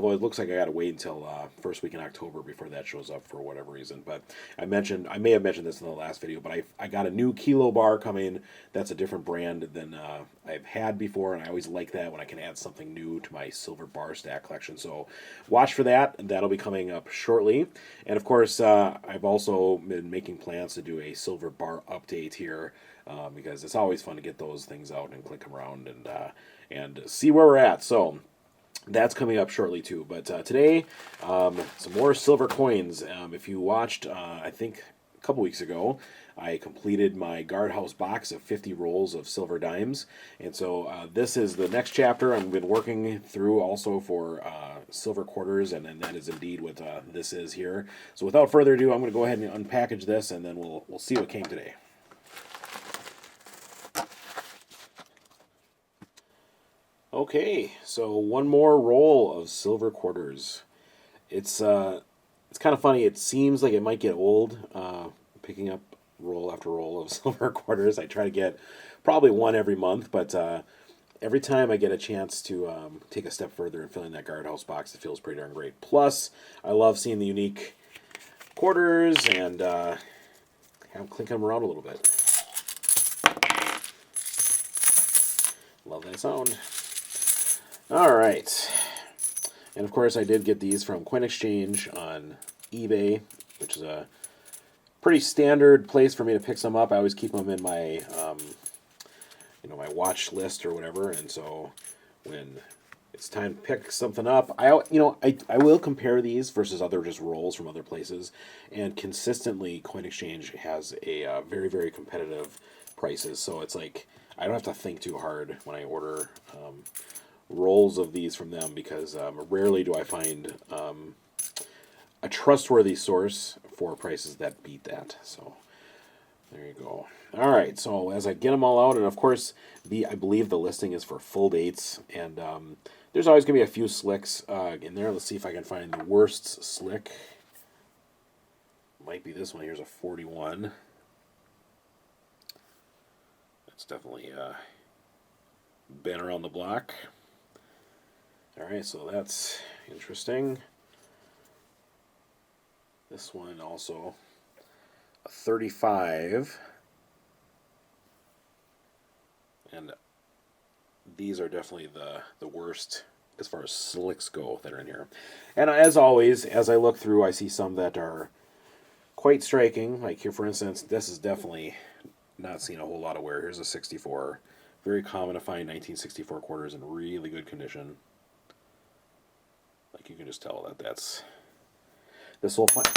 Although it looks like I got to wait until first week in October before that shows up for whatever reason. But I may have mentioned this in the last video, but I got a new Kilo bar coming. That's a different brand than I've had before, and I always like that when I can add something new to my silver bar stack collection. So watch for that. That'll be coming up shortly. And of course, I've also been making plans to do a silver bar update here. Because it's always fun to get those things out and click them around and see where we're at. So that's coming up shortly too. But today, some more silver coins. If you watched, I think a couple weeks ago, I completed my guardhouse box of 50 rolls of silver dimes. And so this is the next chapter I've been working through also for silver quarters, and then that is indeed what this is here. So without further ado, I'm going to go ahead and unpackage this, and then we'll see what came today. Okay, so one more roll of silver quarters. It's kind of funny. It seems like it might get old, picking up roll after roll of silver quarters. I try to get probably one every month, but every time I get a chance to take a step further and fill in that guardhouse box, it feels pretty darn great. Plus, I love seeing the unique quarters and have them clinking them around a little bit. Love that sound. All right, and of course I did get these from Coin Exchange on eBay, which is a pretty standard place for me to pick some up. I always keep them in my, my watch list or whatever, and so when it's time to pick something up, I will compare these versus other just rolls from other places, and consistently Coin Exchange has a very, very competitive prices. So it's like I don't have to think too hard when I order rolls of these from them, because rarely do I find a trustworthy source for prices that beat that. So there you go. All right, so as I get them all out, and of course I believe the listing is for full dates, and there's always gonna be a few slicks in there. Let's see if I can find the worst slick. Might be this one. Here's a 41. That's definitely been around the block. All right, so that's interesting. This one also a 35. And these are definitely the worst as far as slicks go that are in here. And as always, as I look through, I see some that are quite striking. Like here, for instance, this is definitely not seen a whole lot of wear. Here's a 64. Very common to find 1964 quarters in really good condition. Like you can just tell this will find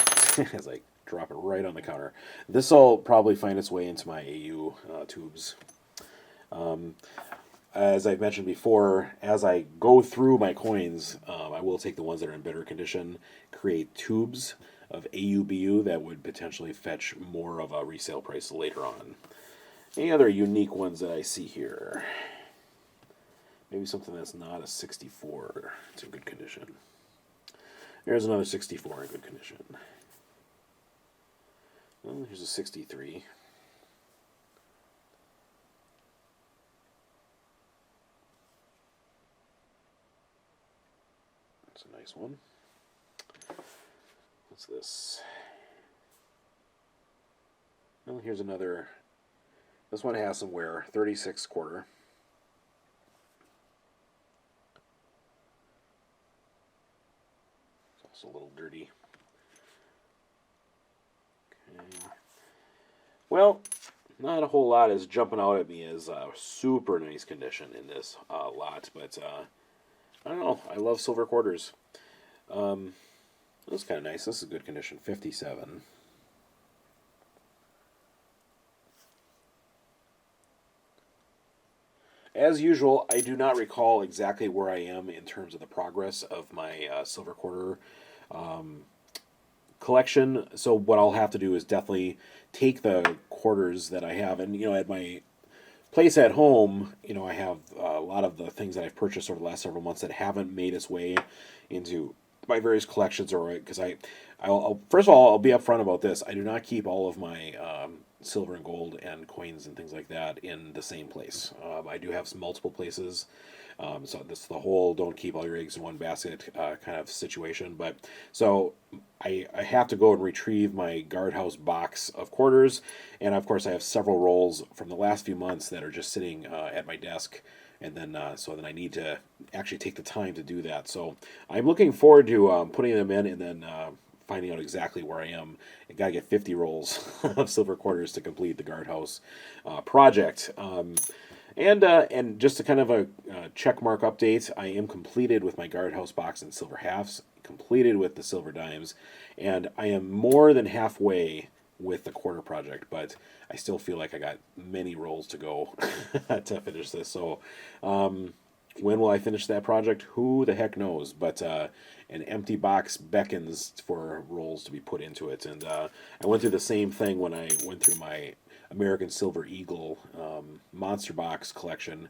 as I drop it right on the counter. This will probably find its way into my AU tubes. As I've mentioned before, as I go through my coins, I will take the ones that are in better condition, create tubes of AUBU that would potentially fetch more of a resale price later on. Any other unique ones that I see here? Maybe something that's not a 64. It's in good condition. There's another 64 in good condition. Well, here's a 63. That's a nice one. What's this? Well, here's another. This one has some wear. 36 quarter. It's also a little dirty. Okay. Well, not a whole lot is jumping out at me as super nice condition in this lot, but I don't know. I love silver quarters. This is kind of nice. This is good condition. 57. As usual, I do not recall exactly where I am in terms of the progress of my silver quarter collection. So what I'll have to do is definitely take the quarters that I have, and at my place at home, I have a lot of the things that I've purchased over the last several months that haven't made its way into my various collections, or because I'll first of all, I'll be upfront about this. I do not keep all of my silver and gold and coins and things like that in the same place. I do have some multiple places. So this is the whole don't keep all your eggs in one basket kind of situation. But so I have to go and retrieve my guardhouse box of quarters. And of course, I have several rolls from the last few months that are just sitting at my desk. And then, so then I need to actually take the time to do that. So I'm looking forward to putting them in and then finding out exactly where I am. I got to get 50 rolls of silver quarters to complete the guardhouse project. And just a kind of a check mark update, I am completed with my guardhouse box and silver halves, completed with the silver dimes, and I am more than halfway with the quarter project, but I still feel like I got many rolls to go to finish this. So when will I finish that project? Who the heck knows? But an empty box beckons for rolls to be put into it. And I went through the same thing when I went through my American Silver Eagle Monster Box collection.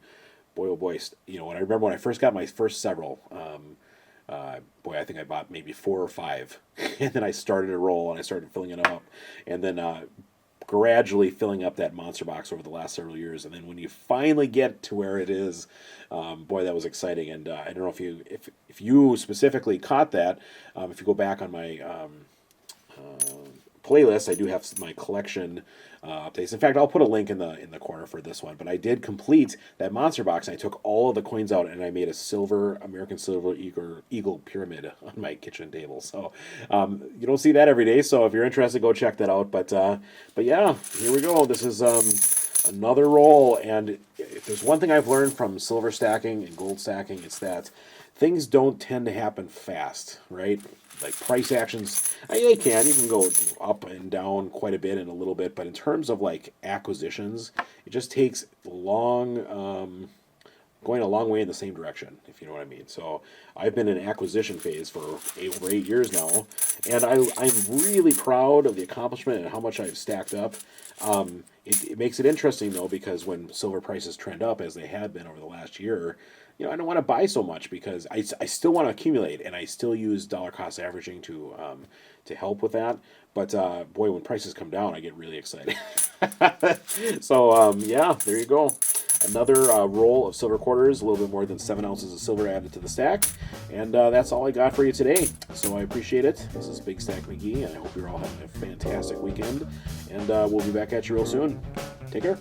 Boy, oh boy, when I remember when I first got my first several, boy, I think I bought maybe 4 or 5. And then I started a roll and I started filling it up. And then gradually filling up that monster box over the last several years. And then when you finally get to where it is, boy, that was exciting. And I don't know if you specifically caught that. If you go back on my playlist, I do have my collection updates. In fact, I'll put a link in the corner for this one. But I did complete that monster box, and I took all of the coins out, and I made a American Silver Eagle pyramid on my kitchen table. So you don't see that every day. So if you're interested, go check that out. But yeah, here we go. This is another roll, and if there's one thing I've learned from silver stacking and gold stacking, it's that things don't tend to happen fast, right? Like price actions, they can. You can go up and down quite a bit in a little bit, but in terms of like acquisitions, it just takes going a long way in the same direction, if you know what I mean. So I've been in acquisition phase for over 8 years now, and I'm really proud of the accomplishment and how much I've stacked up. It makes it interesting, though, because when silver prices trend up, as they have been over the last year, I don't want to buy so much because I still want to accumulate, and I still use dollar cost averaging to help with that. But boy, when prices come down, I get really excited. So yeah, there you go. Another roll of silver quarters, a little bit more than 7 ounces of silver added to the stack. And that's all I got for you today. So I appreciate it. This is Big Stack McGee, and I hope you're all having a fantastic weekend. And we'll be back at you real soon. Take care.